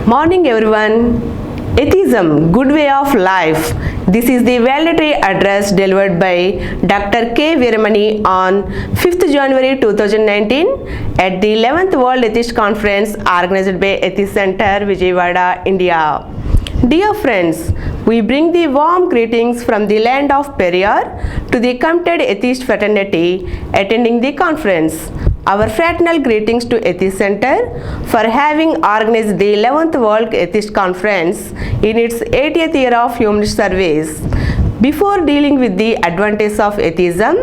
Morning everyone. Atheism, good way of life. This is the valedictory address delivered by Dr. K.Veeramani on 5th January 2019 at the 11th World Atheist Conference organized by Atheist Centre VIJAYAWADA, India. Dear friends, we bring the warm greetings from the land of Periyar to the committed atheist fraternity attending the conference. Our fraternal greetings to Atheist Centre for having organized the 11th World Atheist Conference in its 80th year of humanist service. Before dealing with the advantages of atheism,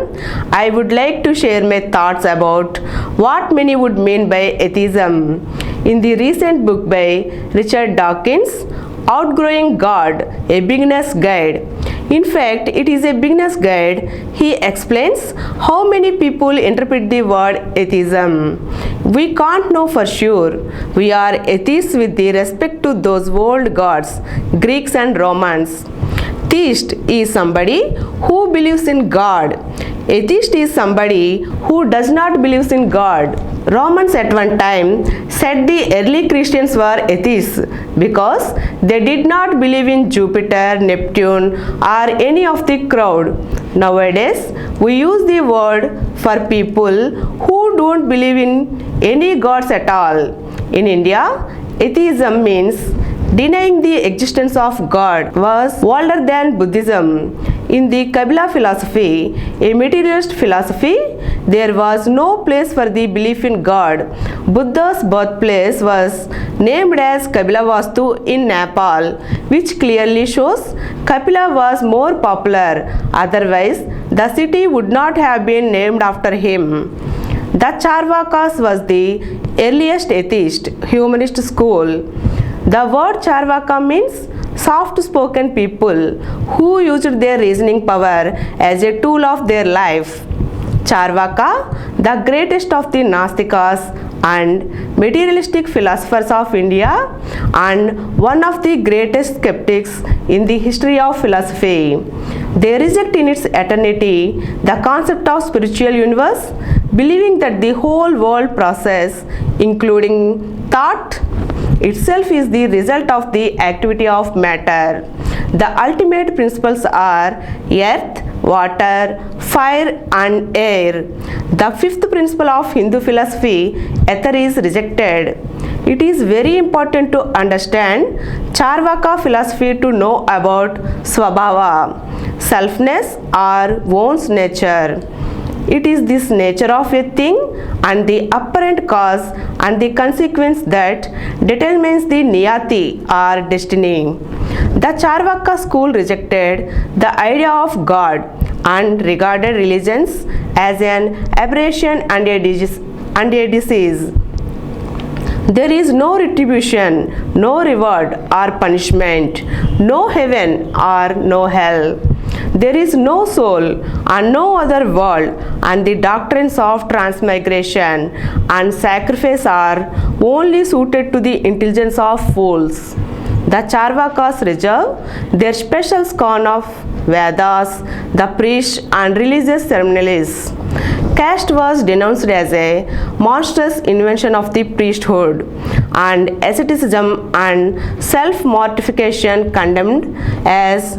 I would like to share my thoughts about what many would mean by atheism. In the recent book by Richard Dawkins, Outgrowing God, a Beginner's Guide. In fact, it is a beginner's guide. He explains how many people interpret the word atheism. We can't know for sure. We are atheists with the respect to those old gods, Greeks and Romans. Theist is somebody who believes in God. Atheist is somebody who does not believe in God. Romans at one time said the early Christians were atheists because they did not believe in Jupiter, Neptune or any of the crowd. Nowadays, we use the word for people who don't believe in any gods at all. In India, atheism means denying the existence of God was older than Buddhism. In the Kabila philosophy, a materialist philosophy, there was no place for the belief in God. Buddha's birthplace was named as Kabilavastu in Nepal, which clearly shows Kapila was more popular. Otherwise, the city would not have been named after him. The Charvakas was the earliest atheist humanist school. The word Charvaka means soft-spoken people who used their reasoning power as a tool of their life. Charvaka, the greatest of the Nastikas and materialistic philosophers of India and one of the greatest skeptics in the history of philosophy. They reject in its eternity the concept of spiritual universe, believing that the whole world process, including thought, itself is the result of the activity of matter. The ultimate principles are earth, water, fire and air. The fifth principle of Hindu philosophy, ether, is rejected. It is very important to understand Charvaka philosophy to know about Swabhava, selfness or one's nature. It is this nature of a thing and the apparent cause and the consequence that determines the niyati or destiny. The Charvaka school rejected the idea of God and regarded religions as an aberration and a disease. There is no retribution, no reward or punishment, no heaven or no hell. There is no soul and no other world, and the doctrines of transmigration and sacrifice are only suited to the intelligence of fools. The Charvakas reserve their special scorn of Vedas, the priests and religious ceremonies. Caste was denounced as a monstrous invention of the priesthood, and asceticism and self-mortification condemned as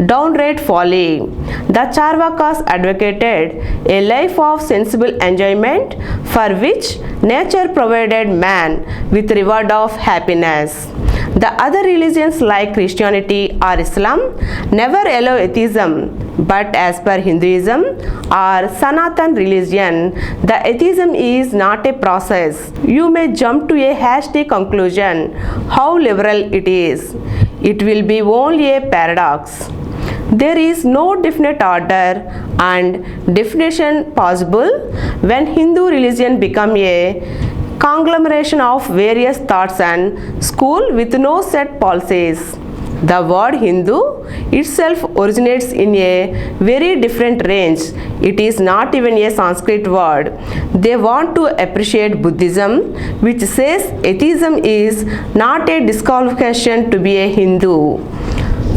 downright folly. The Charvakas advocated a life of sensible enjoyment for which nature provided man with reward of happiness. The other religions like Christianity or Islam never allow atheism, but as per Hinduism or Sanatan religion, the atheism is not a process. You may jump to a hasty conclusion how liberal it is. It will be only a paradox. There is no definite order and definition possible when Hindu religion become a conglomeration of various thoughts and school with no set policies. The word Hindu itself originates in a very different range. It is not even a Sanskrit word. They want to appreciate Buddhism, which says atheism is not a disqualification to be a Hindu.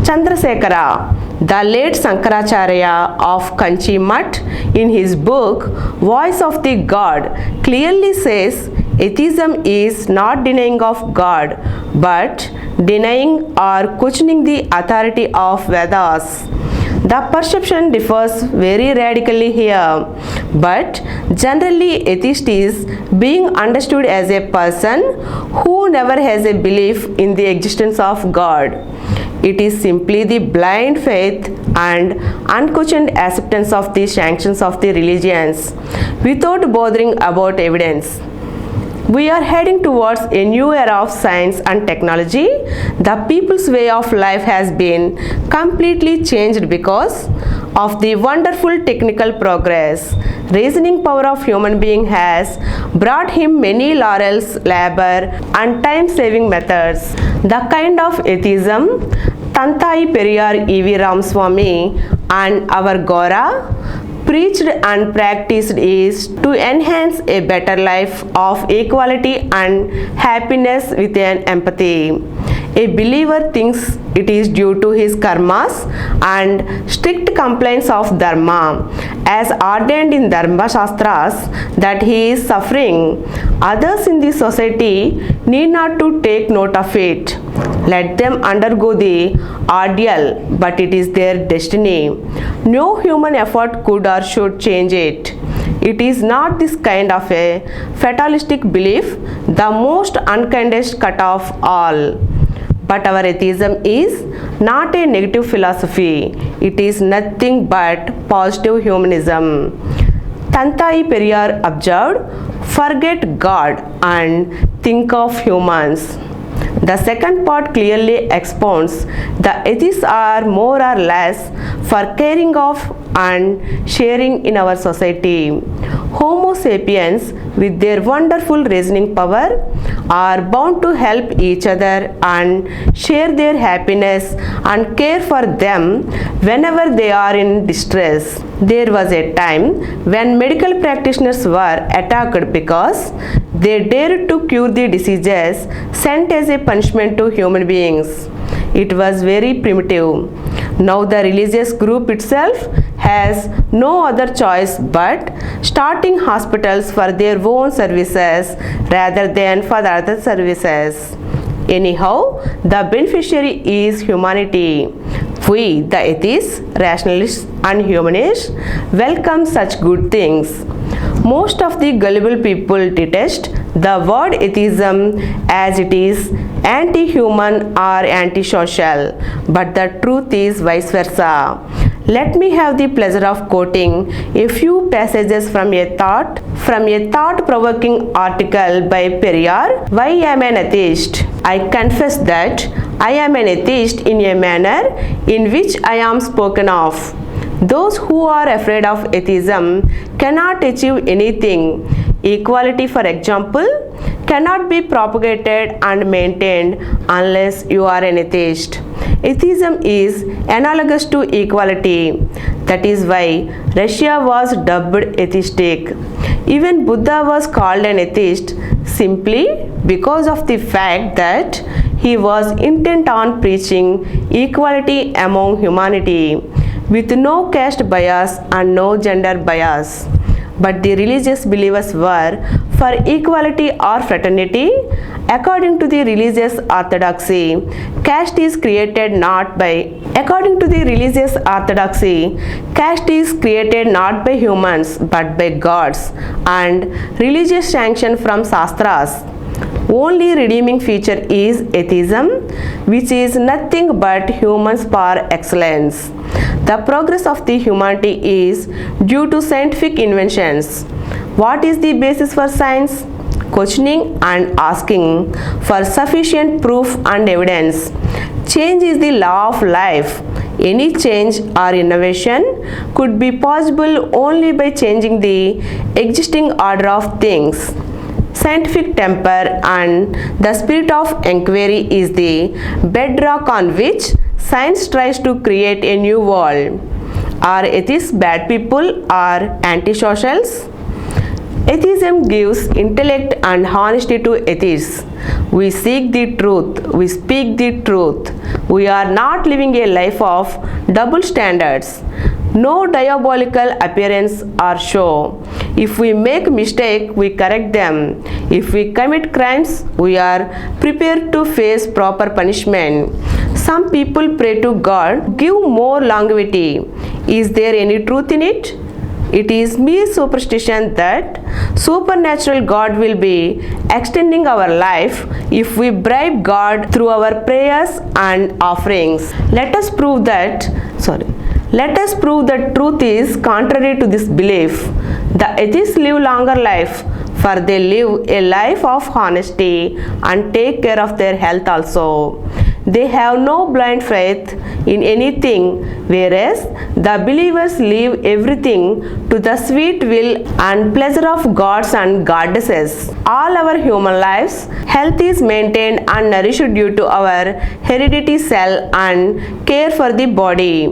Chandrasekhara, the late Sankaracharya of Kanchi Mutt, in his book Voice of the God, clearly says Atheism is not denying of God, but denying or questioning the authority of Vedas. The perception differs very radically here, but generally atheist is being understood as a person who never has a belief in the existence of God. It is simply the blind faith and unquestioned acceptance of the sanctions of the religions without bothering about evidence. We are heading towards a new era of science and technology. The people's way of life has been completely changed because of the wonderful technical progress. Reasoning power of human being has brought him many laurels, labor and time-saving methods. The kind of atheism Tantai Periyar E.V. Ramaswamy and our Gora preached and practiced is to enhance a better life of equality and happiness with an empathy. A believer thinks it is due to his karmas and strict compliance of dharma as ordained in Dharma Shastras that he is suffering. Others in the society need not to take note of it. Let them undergo the ordeal, but it is their destiny. No human effort could or should change it. It is not this kind of a fatalistic belief, the most unkindest cut of all. But our atheism is not a negative philosophy. It is nothing but positive humanism. Tantai Periyar observed, forget God and think of humans. The second part clearly expounds the atheists are more or less for caring of and sharing in our society. Homo sapiens, with their wonderful reasoning power, are bound to help each other and share their happiness and care for them whenever they are in distress. There was a time when medical practitioners were attacked because they dared to cure the diseases sent as a punishment to human beings. It was very primitive. Now the religious group itself has no other choice but starting hospitals for their own services rather than for the other services. Anyhow, the beneficiary is humanity. We, the atheists, rationalists and humanists, welcome such good things. Most of the gullible people detest the word atheism as it is anti-human or anti-social, but the truth is vice versa. Let me have the pleasure of quoting a few passages from a thought-provoking article by Periyar, Why Am I an Atheist? I confess that I am an atheist in a manner in which I am spoken of. Those who are afraid of atheism cannot achieve anything. Equality, for example, cannot be propagated and maintained unless you are an atheist. Atheism is analogous to equality. That is why Russia was dubbed atheistic. Even Buddha was called an atheist simply because of the fact that he was intent on preaching equality among humanity with no caste bias and no gender bias. But the religious believers were for equality or fraternity. According to the religious orthodoxy, caste is created not by humans but by gods and religious sanction from Shastras. Only redeeming feature is atheism, which is nothing but humans par excellence. The progress of the humanity is due to scientific inventions. What is the basis for science? Questioning and asking for sufficient proof and evidence. Change is the law of life. Any change or innovation could be possible only by changing the existing order of things. Scientific temper and the spirit of inquiry is the bedrock on which science tries to create a new world. Are atheists bad people or antisocials? Atheism gives intellect and honesty to atheists. We seek the truth, we speak the truth. We are not living a life of double standards. No diabolical appearance or show. If we make mistake, we correct them. If we commit crimes, we are prepared to face proper punishment. Some people pray to God, give more longevity. Is there any truth in it? It is mere superstition that supernatural God will be extending our life if we bribe God through our prayers and offerings. Let us prove that truth is contrary to this belief. The atheists live longer life, for they live a life of honesty and take care of their health also. They have no blind faith in anything, whereas the believers leave everything to the sweet will and pleasure of gods and goddesses. All our human lives, health is maintained and nourished due to our heredity cell and care for the body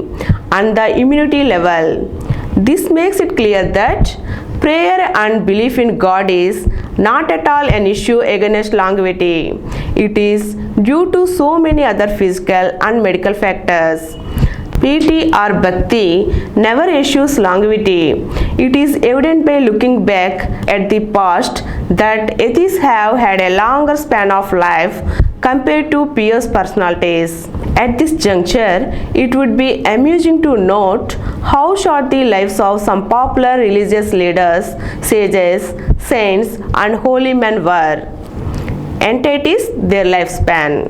and the immunity level. This makes it clear that prayer and belief in God is not at all an issue against longevity. It is due to so many other physical and medical factors. Piety or bhakti never issues longevity. It is evident by looking back at the past that atheists have had a longer span of life compared to pious personalities. At this juncture, it would be amusing to note how short the lives of some popular religious leaders, sages, saints, and holy men were. Entities, their lifespan.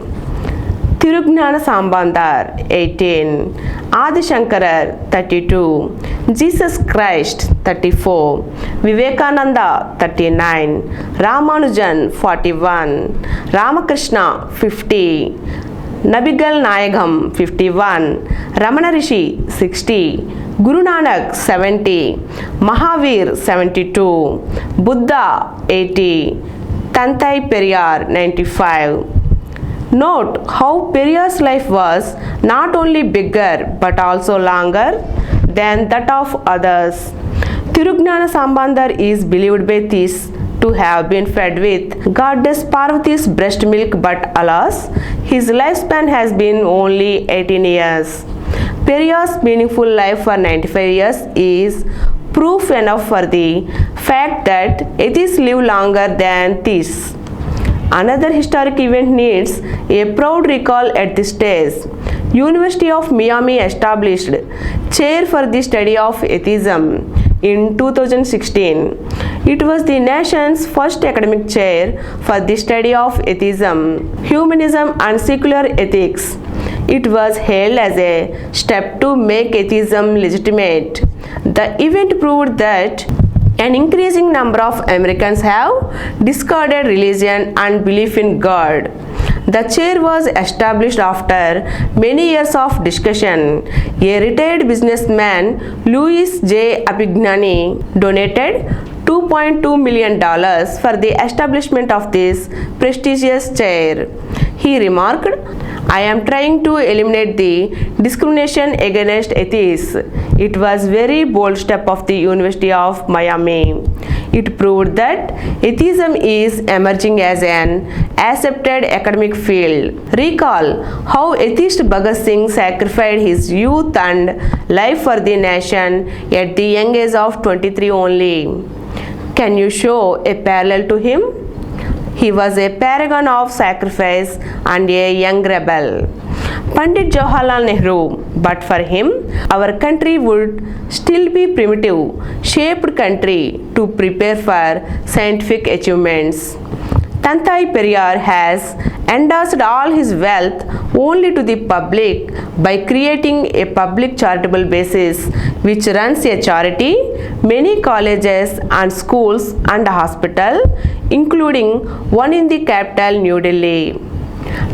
Thirugnana Sambandar 18, Adi Shankarar 32, Jesus Christ 34, Vivekananda 39, Ramanujan 41, Ramakrishna 50, Nabigal Nayagam 51, Ramana Rishi 60, Guru Nanak 70, Mahavir 72, Buddha 80, Tanthai Periyar 95. Note how Periyar's life was not only bigger but also longer than that of others. Thirugnana Sambandar is believed by theists to have been fed with goddess Parvati's breast milk, but alas, his lifespan has been only 18 years. Periyar's meaningful life for 95 years is proof enough for the fact that atheists live longer than theists. Another historic event needs a proud recall at this stage. University of Miami established Chair for the Study of Atheism in 2016. It was the nation's first academic chair for the study of atheism, humanism and secular ethics. It was hailed as a step to make atheism legitimate. The event proved that an increasing number of Americans have discarded religion and belief in God. The chair was established after many years of discussion. A retired businessman, Louis J. Apignani, donated $2.2 million for the establishment of this prestigious chair. He remarked, "I am trying to eliminate the discrimination against atheists." It was a very bold step of the University of Miami. It proved that atheism is emerging as an accepted academic field. Recall how atheist Bhagat Singh sacrificed his youth and life for the nation at the young age of 23 only. Can you show a parallel to him? He was a paragon of sacrifice and a young rebel. Pandit Jawaharlal Nehru, but for him, our country would still be primitive, shaped country to prepare for scientific achievements. Tanthai Periyar has endorsed all his wealth only to the public by creating a public charitable basis which runs a charity, many colleges and schools and a hospital, including one in the capital, New Delhi.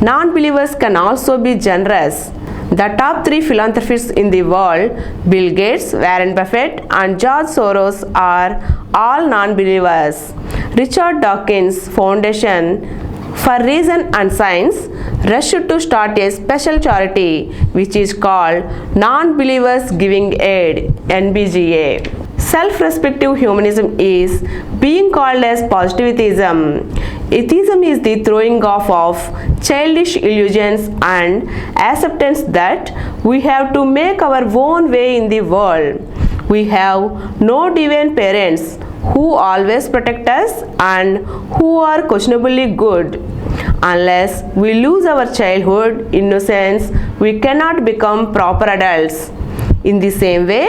Non-believers can also be generous. The top 3 philanthropists in the world, Bill Gates, Warren Buffett and George Soros, are all non-believers. Richard Dawkins Foundation for Reason and Science rushed to start a special charity which is called Non-Believers Giving Aid, NBGA. Self-respective humanism is being called as positivism. Atheism is the throwing off of childish illusions and acceptance that we have to make our own way in the world. We have no divine parents who always protect us and who are questionably good. Unless we lose our childhood innocence, we cannot become proper adults. In the same way,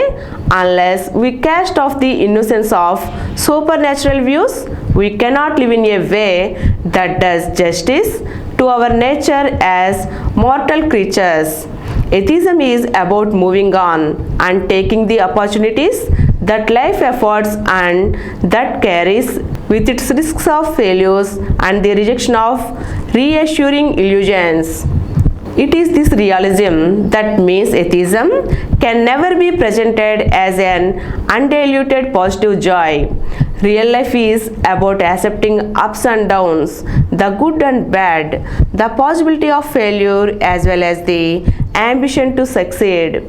unless we cast off the innocence of supernatural views, we cannot live in a way that does justice to our nature as mortal creatures. Atheism is about moving on and taking the opportunities that life affords and that carries with its risks of failures and the rejection of reassuring illusions. It is this realism that means atheism can never be presented as an undiluted positive joy. Real life is about accepting ups and downs, the good and bad, the possibility of failure as well as the ambition to succeed.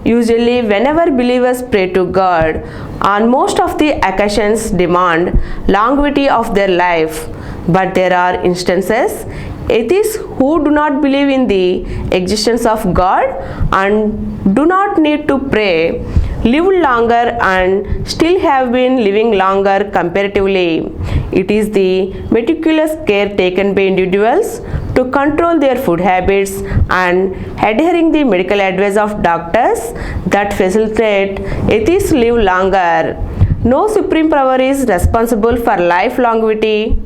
Usually, whenever believers pray to God, on most of the occasions demand longevity of their life. But there are instances, atheists who do not believe in the existence of God and do not need to pray, live longer and still have been living longer comparatively. It is the meticulous care taken by individuals to control their food habits and adhering the medical advice of doctors that facilitate atheists live longer. No supreme power is responsible for life longevity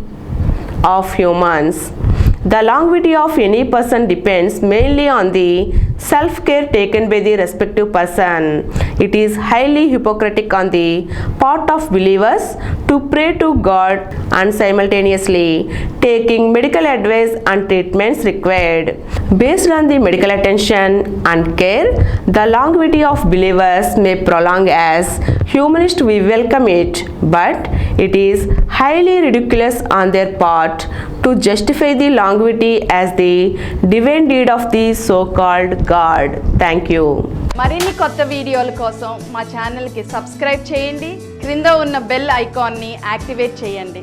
of humans. The longevity of any person depends mainly on the self-care taken by the respective person. It is highly hypocritical on the part of believers to pray to God and simultaneously taking medical advice and treatments required. Based on the medical attention and care, the longevity of believers may prolong. As humanists, we welcome it, but it is highly ridiculous on their part to justify the longevity as the divine deed of the so-called God. Thank you. మరిన్ని కొత్త వీడియోల కోసం మా ఛానల్కి subscribe చేయండి. క్రింద ఉన్న bell ఐకాన్ని యాక్టివేట్ చేయండి.